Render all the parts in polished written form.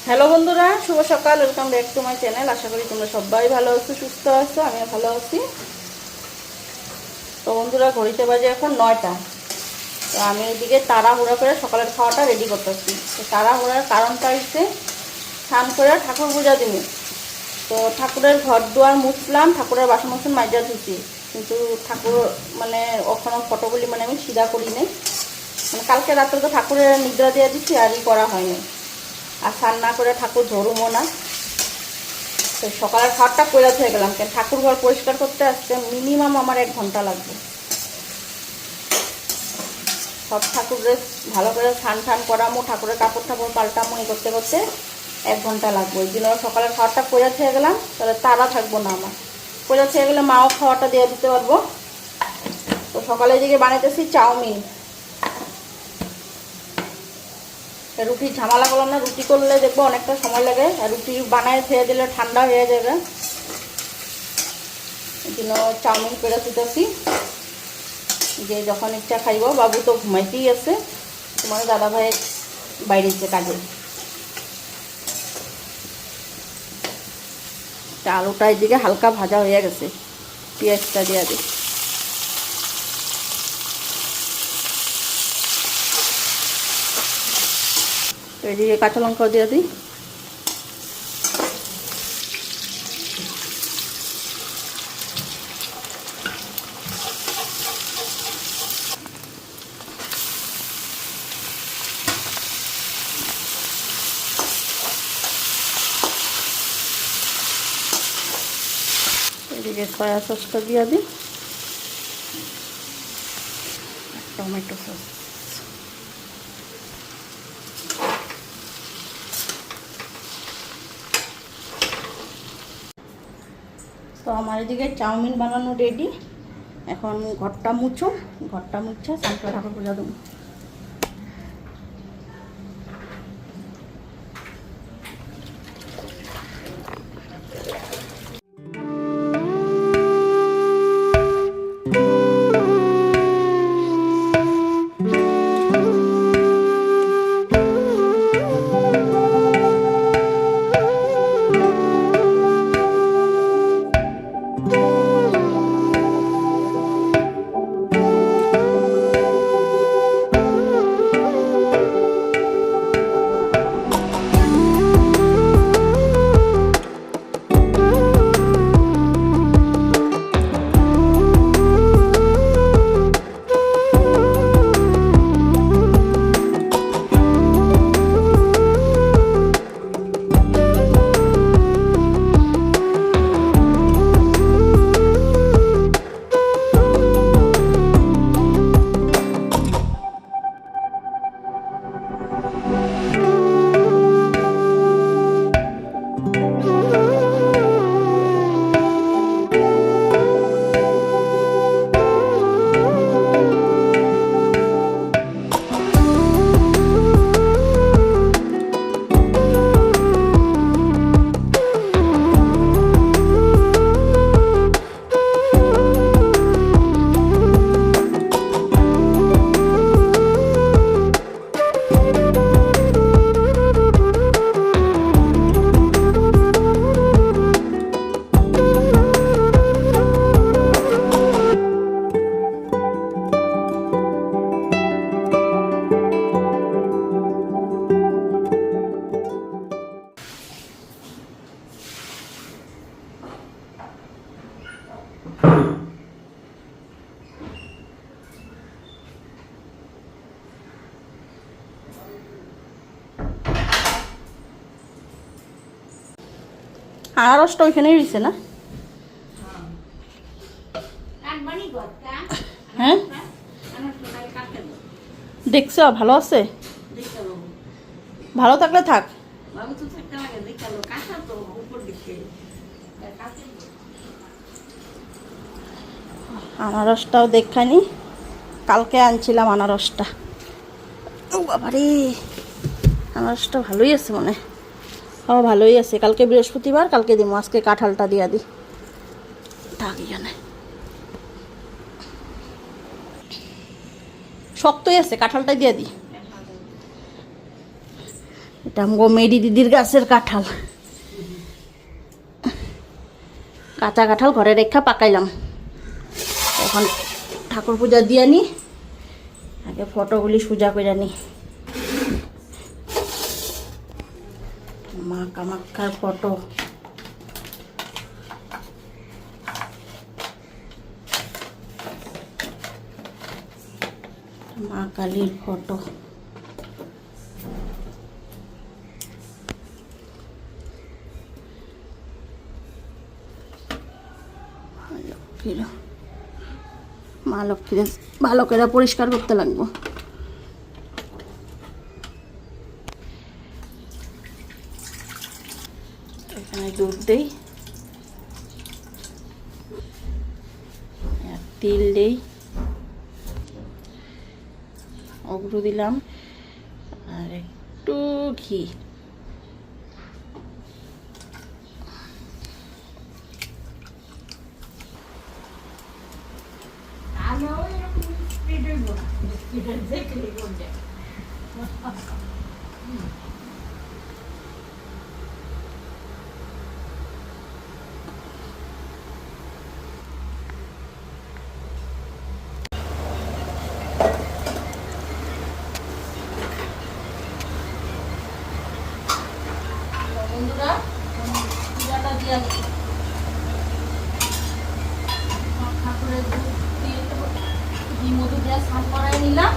Hello বন্ধুরা, শুভ সকাল। Welcome back to my channel. আশা করি তোমরা সবাই ভালো আছো, সুস্থ আছো, আমিও ভালো আছি। তো বন্ধুরা, ঘড়িতে বাজে এখন 9টা। তো আমি এদিকে তাড়াহুড়া করে সকালের খাওয়াটা রেডি করতেছি। তো তাড়াহুড়ার কারণটা হচ্ছে স্নান করে ঠাকুর পূজা দিনে। তো ঠাকুরের ঘর দুয়ার মুছলাম, ঠাকুরের বাসন বাসন মাজা ধুছি, কিন্তু ঠাকুর মানে ওখানে ফটোগুলি আমি সিধা করি নাই। কালকে রাত্রে তো ঠাকুরের নিদ্রা দিয়ে দিচ্ছি, আরই করা হয়নি। আর স্নান না করে ঠাকুর ধরুমও না। তো সকালের খাওয়ারটা কইরা হয়ে গেলাম, কেন ঠাকুর ঘর পরিষ্কার করতে আসতে মিনিমাম আমার 1 ঘন্টা লাগবে। সব ঠাকুরের ভালো করে স্নান করামো, ঠাকুরের কাপড় টাপড় পাল্টামো, এই করতে করতে 1 ঘন্টা লাগবে। ওই জন্য সকালের খাওয়ারটা কইরা হয়ে গেলাম, তাহলে তারা থাকবো না আমার। কইরা হয়ে গেলে মাও খাওয়াটা দিয়ে দিতে পারবো। তো সকালে দিকে বানাইতেছি চাউমিন। রুটি ঝামেলা করলাম না, রুটি করলে দেখবো অনেকটা সময় লাগে, আর রুটি বানায় খেয়ে দিলে ঠান্ডা হয়ে যাবে। এই জন্য চাউমিন করে দিতেছি, যে যখন ইচ্ছা খাইব। বাবু তো ঘুমাইতেই আছে, তোমার দাদা ভাই বাইরে যে কাজে। আলুটা এদিকে হালকা ভাজা হয়ে গেছে, পেঁয়াজটা দিয়ে দিই। এদিকে কাঁচা লঙ্কাও দিয়ে দিই। এদিকে সয়া সসটা দিয়ে দিই, টমেটো সস। তো আমার এদিকে চাউমিন বানানো রেডি। এখন ঘরটা মুছো, ঘরটা মুছে স্নান করে ঠাকুর পূজা দেবো। আনারসটা ওইখানেই রয়েছে না? হ্যাঁ, দেখছো ভালো আছে? ভালো থাকলে থাক। আনারসটাও দেখানি, কালকে আনছিলাম আনারসটা। ও বাবারে, আনারসটা ভালোই আছে মনে হয়। ও ভালোই আছে, কালকে বৃহস্পতিবার, কালকে দিব। আজকে কাঁঠালটা দিয়া দিই, থাকি জানে। শক্তই আছে, কাঁঠালটাই দিয়ে দিই। এটা আমগো মেডি দিদির গাছের কাঁঠাল, কাঁচা কাঁঠাল ঘরে রেখা পাকাইলাম। এখন ঠাকুর পূজা দিয়ে নি, আগে ফটোগুলি সোজা করে নি। মা কামাখ্যার ফটো, মা কালীর ফটো, মা লক্ষ্মীর ভালো করে পরিষ্কার করতে লাগবো। এখানে দুধ দেই, তিল দেই, অগ্রু দিলাম, আর একটু ঘি। বন্ধুরা পূজাটা দিয়ে ঠাকুরের দুধ দিয়ে ঘি মধু দিয়ে স্নান করাই নিলাম,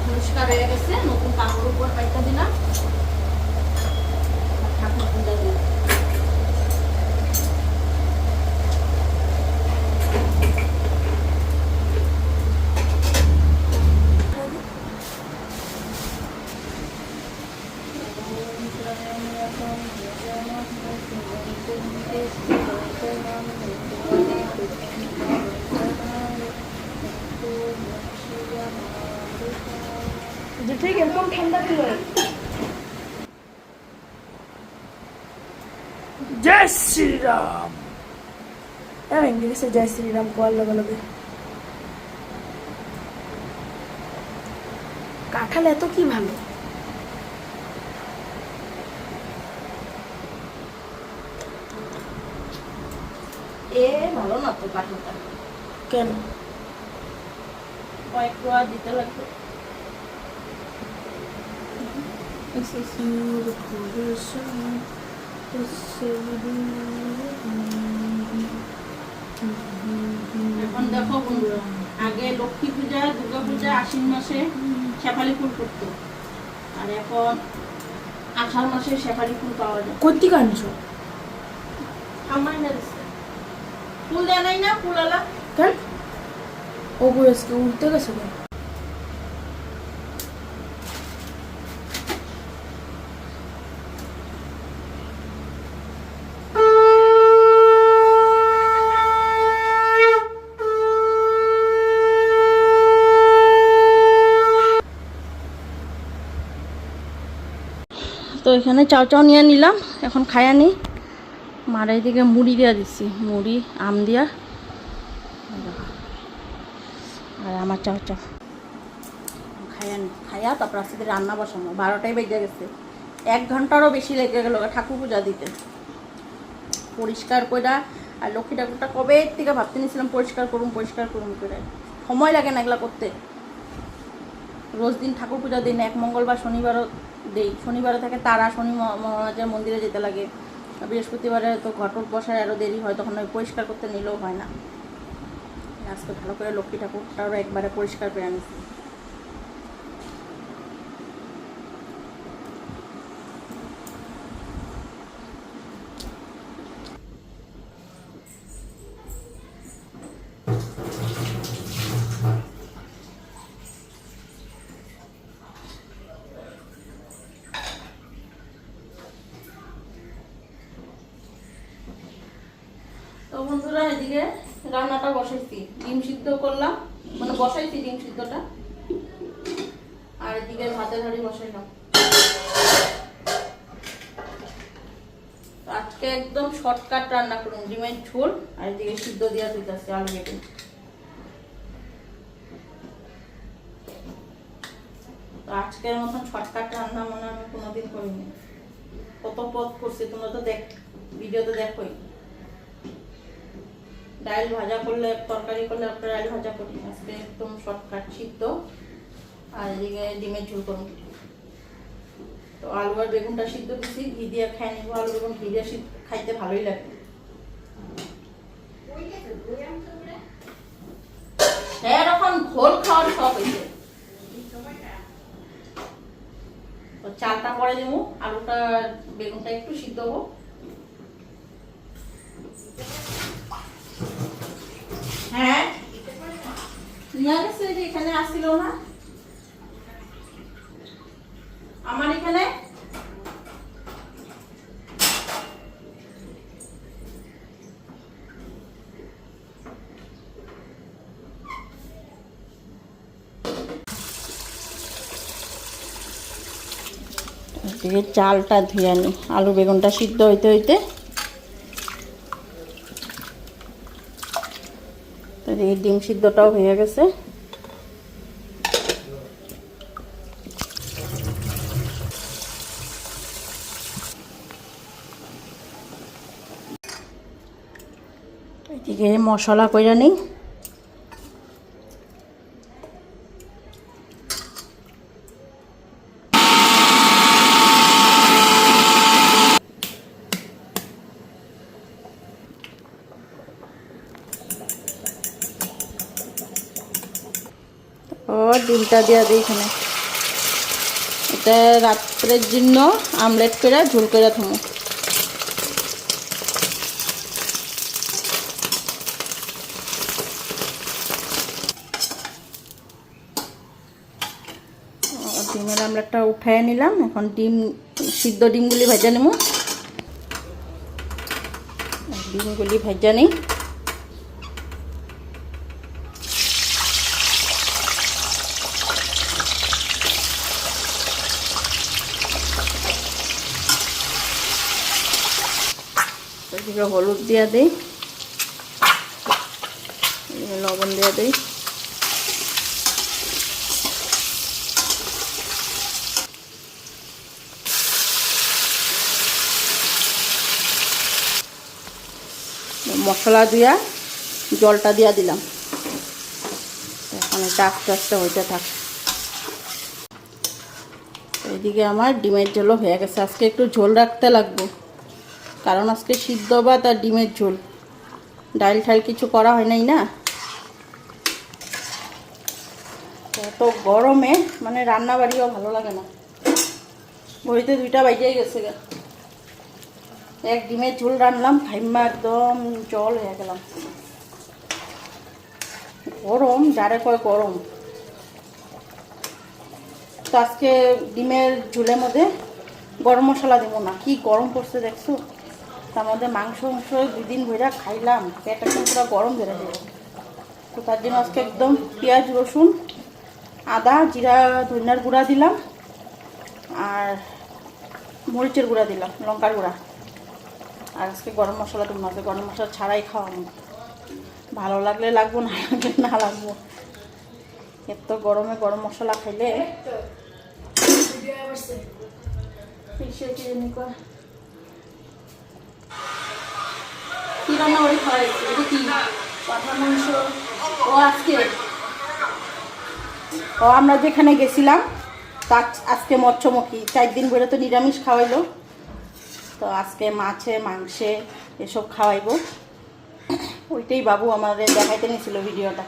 পরিষ্কার হয়ে গেছে। নতুন কাপড় উপর পাইটা দিলাম, ঠাকুর পূজা দিলাম। ঠিক এরকম ঠান্ডা ছিল। जय श्री राम। इंग्लिश से जय श्री राम को अलग अलग কাঁঠাল এত কি ভালো। এ ভালো না তো কাঁঠালটা, কেন? কয়েকটু আর দিতে লাগবে। এখন দেখো বন্ধুরা, আগে লক্ষ্মী পূজা, দুর্গা পূজা আশ্বিন মাসে শেফালি ফুল ফুটতো, আর এখন আষাঢ় মাসে শেফালি ফুল পাওয়া যায়। কোথেকে আনছো? আমার না দিচ্ছে ফুল দেয় নাই না, ফুল আলা কেন? ও বয়সকে উঠতে গেছে কেন? তো এখানে চাও চাও নিয়ে নিলাম, এখন খায়া নিই। মার এইদিকে মুড়ি দিয়া দিচ্ছি, মুড়ি আম দিয়া, আর আমার চাও চাও খায়া নি। খায়া তারপর আজকে রান্না বসানো, 12টাই বেজে গেছে। 1 ঘন্টারও বেশি লেগে গেল ঠাকুর পূজা দিতে। পরিষ্কার কইরা, আর লক্ষ্মী ঠাকুরটা কবে থেকে ভাবতে নিয়েছিলাম পরিষ্কার করুন করে, সময় লাগে না এগুলা করতে। রোজ দিন ঠাকুর পূজা দিন, এক মঙ্গলবার শনিবারও দেই। শনিবারে থাকে তারা, শনি মহারাজের মন্দিরে যেতে লাগে। বৃহস্পতিবারে তো ঘটক বসায় আরও দেরি হয়, তখন ওই পরিষ্কার করতে নিলেও হয় না। আজকে ভালো করে লক্ষ্মী ঠাকুরটারও একবারে পরিষ্কার করে আনিছি। তো বন্ধুরা এদিকে রান্নাটা বসাইছি, ডিম সিদ্ধ করলাম, মানে বসাইছি ডিম সিদ্ধটা, আর এদিকে ভাতের হাঁড়ি বসাইলাম। আজকে একদম শর্টকাট রান্না করুন, ডিমের ঝোল, আর এদিকে সিদ্ধ দিয়া দিতেছে আলু কেটে। আজকের মতন শর্টকাট রান্না মনে আমি কোনোদিন করিনি। কত পথ করছি, তোমরা তো ভিডিওতে দেখোই। ডাল ভাজা করলে, তরকারি করলে একটা ডাল ভাজা করি, আজকে একদম শর্টকাট সিদ্ধ। আর এদিকে ডিমের ঝোল করুন। তো আলু আর বেগুনটা সিদ্ধ দিচ্ছি, ঘি দিয়ে খাই নিবো। আলু বেগুন ঘি দিয়ে খাইতে ভালোই লাগে। এরকম ঘোল খাওয়ার সব হয়েছে। তো চালটা পরে দেবো, আলুটা বেগুনটা একটু সিদ্ধ হোক। হ্যাঁ নিয়ে গেছে, এখানে আসছিল না আমার এখানে। এদিকে চালটা ধুয়ে আনি, আলু বেগুনটা সিদ্ধ হইতে হইতে। এই ডিম সিদ্ধটাও হয়ে গেছে। এদিকে মশলা কইরা নিই। ও ডিমটা দিয়া দিই এখানে। এটা রাত্রের জন্য আমলেট করে ঝোল করে থামো। ডিমের আমলেটটা উঠাই নিলাম। এখন ডিম সিদ্ধ ডিমগুলি ভেজে নেব। ডিমগুলি ভেজে নিই। এদিকে হলুদ দিয়া দিই, লবণ দিয়া দিই। মশলা দিয়া জলটা দিয়া দিলাম। এখন এটা আস্তে আস্তে হইতে থাক। এইদিকে আমার ডিমের ঝোলও হয়ে গেছে। আজকে একটু ঝোল রাখতে লাগবে, কারণ আজকে সিদ্ধ ভাত আর ডিমের ঝোল, ডাল ঠাল কিছু করা হয় নাই না। এত গরমে মানে রান্না বাড়িও ভালো লাগে না। ঘড়িতে 2টা বাজেই গেছে। এক ডিমের ঝোল রান্নাম, খাইমা একদম জল হয়ে গেলাম। গরম যারে কয় গরম। তো আজকে ডিমের ঝোলের মধ্যে গরম মশলা দেবো না, কি গরম পড়ছে দেখছো। তার মধ্যে মাংস 2 দিন ধরে খাইলাম, পেট একদম পুরো গরম ধরে দেবো। তো তার জন্য আজকে একদম পেঁয়াজ রসুন আদা জিরা ধনিয়ার গুঁড়া দিলাম, আর মরিচের গুঁড়া দিলাম, লঙ্কার গুঁড়া। আর আজকে গরম মশলা দেবো না, গরম মশলা ছাড়াই খাওয়াবো। ভালো লাগলে লাগবো, না লাগলে না লাগবো। এত গরমে গরম মশলা খাইলে কি রান্না করে খাওয়াই? এটা কি পাঠা মাংস? ও আজকে আমরা যেখানে গেছিলাম তার আজকে মৎস্যমুখী, 4 দিন ধরে তো নিরামিষ খাওয়াইলো। তো আজকে মাছে মাংসে এসব খাওয়াইবো। ওইটাই বাবু আমাদের দেখাইতে নিয়েছিল ভিডিওটা।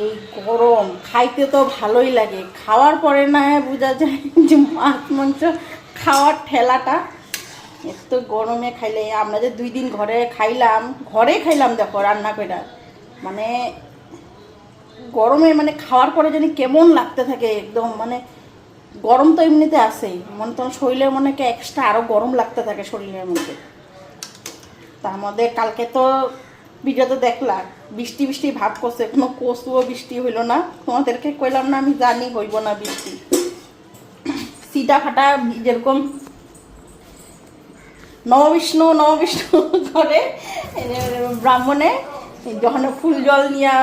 এই গরম খাইতে তো ভালোই লাগে, খাওয়ার পরে না বোঝা যায় যে মাছ মাংস খাওয়ার ঠেলাটা। এত গরমে খাইলে, আমরা যে 2 দিন ঘরে খাইলাম দেখো রান্না করে, মানে গরমে মানে খাওয়ার পরে জানি কেমন লাগতে থাকে একদম। মানে গরম তো এমনিতে আসেই, মনে তখন শরীরের মনে এক্সট্রা আরও গরম লাগতে থাকে শরীরের মধ্যে। তার মধ্যে কালকে তো ভিডিওতে দেখলাম বৃষ্টি বৃষ্টি ভাব করছে, কোনো কচুও বৃষ্টি হইল না। তোমাদেরকে কইলাম না আমি জানি হইব না বৃষ্টি। সিটা খাটা যেরকম নববিষ্ণু করে ব্রাহ্মণে যখন ফুল জল নিয়ে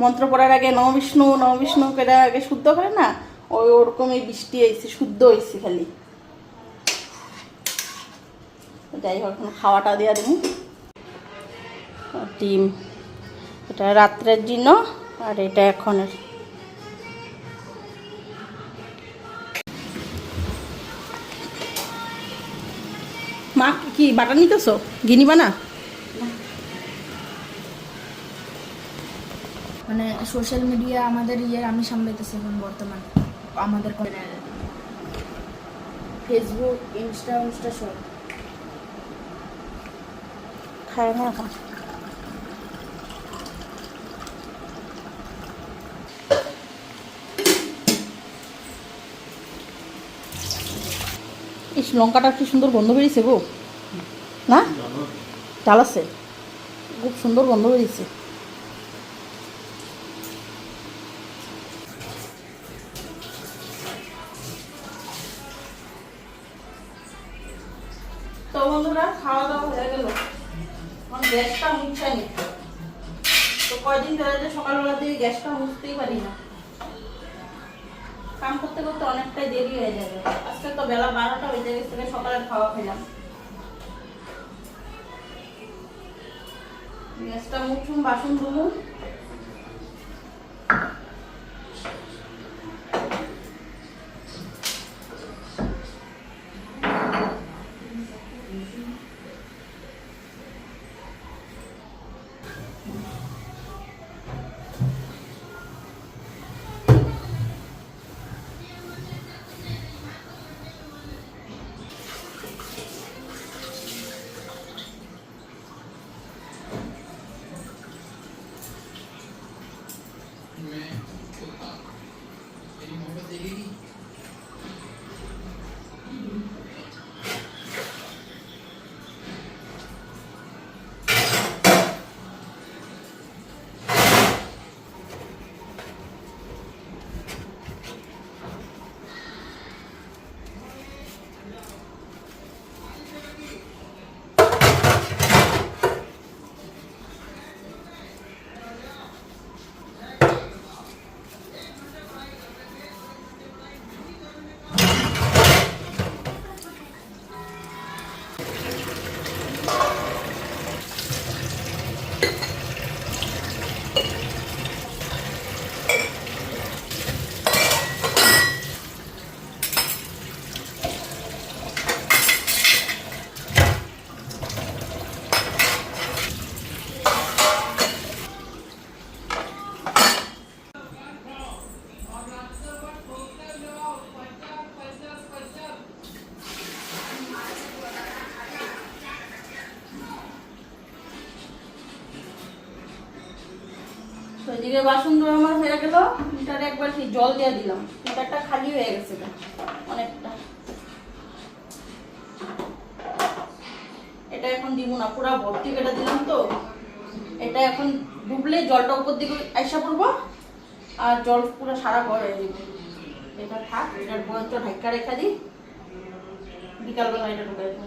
মন্ত্র পড়ার আগে নমবিষ্ণু নমবিষ্ণু করে আগে শুদ্ধ করে না, ওরকমই বৃষ্টি হয়েছে, শুদ্ধ হয়েছে খালি। যাই হোক, এখন খাওয়াটা দেওয়া দেবো। ডিম এটা রাত্রের জন্য, আর এটা এখনের। মা কি বাটা নিতেছো? গিনি বানা মানে সোশ্যাল মিডিয়া আমাদের আমি সামলাইতেছি এখন বর্তমানে, আমাদের ফেসবুক ইনস্টা সব খায় না এখন। এই লঙ্কাটা কি সুন্দর গন্ধ বেরিয়েছে গো, না চাল আছে, খুব সুন্দর গন্ধ বেরিয়েছে। তো বন্ধুরা, খাওয়া দাওয়া হয়ে গেল, এখন গ্যাসটা মুছাইনি। তো কয়দিন ধরে যে সকালবেলা দিয়ে গ্যাসটা মুছতেই পারি না, কাম করতে করতে অনেকটাই দেরি হয়ে যাবে। আজকে তো বেলা 12টা বেজে গেছে, সকালের খাওয়া খেলাম। গ্যাসটা মুছুম, বাসন ধুবো। তো এদিকে বাসন ধোয়া আমার হয়ে গেল, ফিল্টারে একবার সেই জল দিয়ে দিলাম, ফিল্টারটা খালি হয়ে গেছে অনেকটা। এটা এখন দিব না, পুরা ভর্তি কেটে দিলাম। তো এটা এখন ডুবলে জলটা উপর দিকে আইসা পড়বো, আর জল পুরো সারা ঘর হয়ে যাবে। এটা থাক, এটার পর্যন্ত ঢাকা রেখা দিই, বিকালবেলা এটা ঢুকাই দেবো।